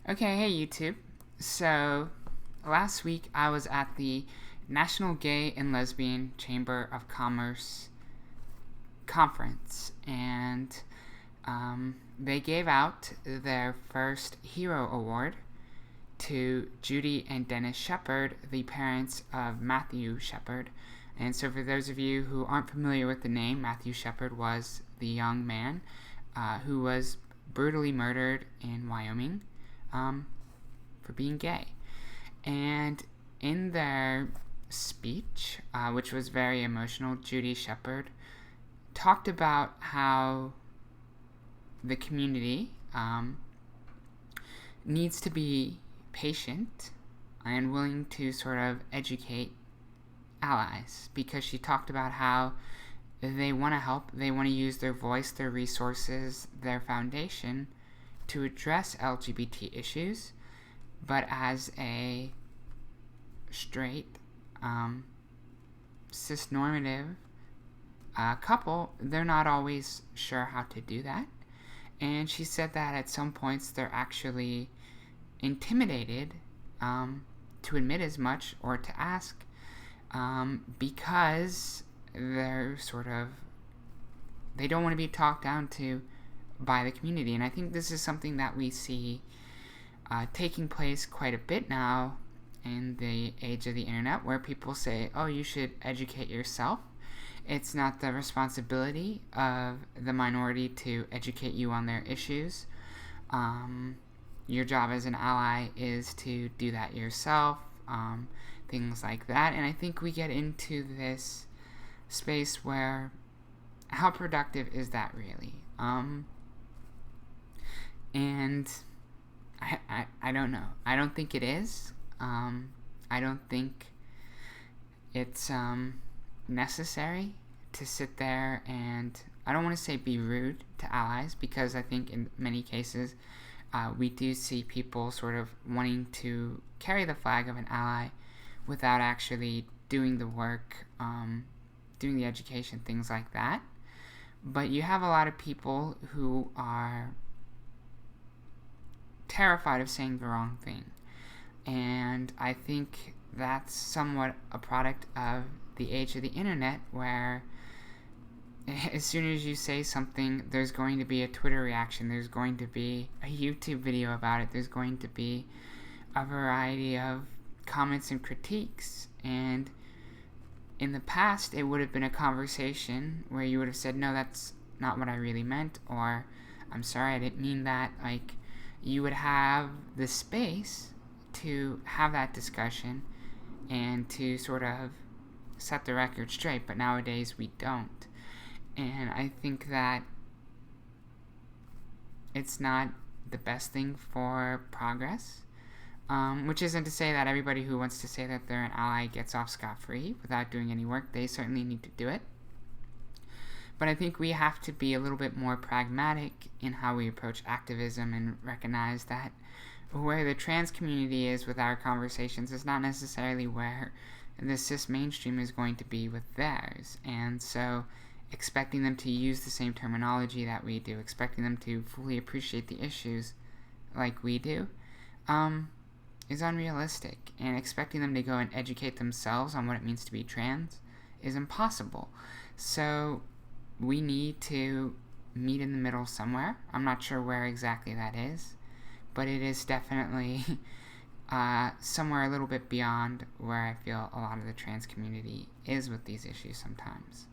Okay, hey YouTube. So, last week I was at the National Gay and Lesbian Chamber of Commerce conference, and they gave out their first Hero Award to Judy and Dennis Sheppard, the parents of Matthew Sheppard. And so, for those of you who aren't familiar with the name, Matthew Sheppard was the young man who was brutally murdered in Wyoming for being gay. And in their speech, which was very emotional, Judy Sheppard talked about how the community needs to be patient and willing to sort of educate allies, because she talked about how they want to help, they want to use their voice, their resources, their foundation to address LGBT issues, but as a straight, cis-normative couple, they're not always sure how to do that. And she said that at some points they're actually intimidated to admit as much or to ask because they don't want to be talked down to by the community. And I think this is something that we see taking place quite a bit now in the age of the internet, where people say, oh, you should educate yourself. It's not the responsibility of the minority to educate you on their issues. Your job as an ally is to do that yourself, things like that. And I think we get into this space where, how productive is that really? And I don't know. I don't think it is. I don't think it's necessary to sit there and, I don't want to say be rude to allies, because I think in many cases we do see people sort of wanting to carry the flag of an ally without actually doing the work, doing the education, things like that. But you have a lot of people who are terrified of saying the wrong thing. And I think that's somewhat a product of the age of the internet, where as soon as you say something, there's going to be a Twitter reaction, there's going to be a YouTube video about it, there's going to be a variety of comments and critiques. And in the past, it would have been a conversation where you would have said, no, that's not what I really meant, or I'm sorry, I didn't mean that. Like, you would have the space to have that discussion and to sort of set the record straight, but nowadays we don't. And I think that it's not the best thing for progress, which isn't to say that everybody who wants to say that they're an ally gets off scot-free without doing any work. They certainly need to do it. But I think we have to be a little bit more pragmatic in how we approach activism and recognize that where the trans community is with our conversations is not necessarily where the cis mainstream is going to be with theirs. And so expecting them to use the same terminology that we do, expecting them to fully appreciate the issues like we do, is unrealistic. And expecting them to go and educate themselves on what it means to be trans is impossible. So we need to meet in the middle somewhere. I'm not sure where exactly that is, but it is definitely somewhere a little bit beyond where I feel a lot of the trans community is with these issues sometimes.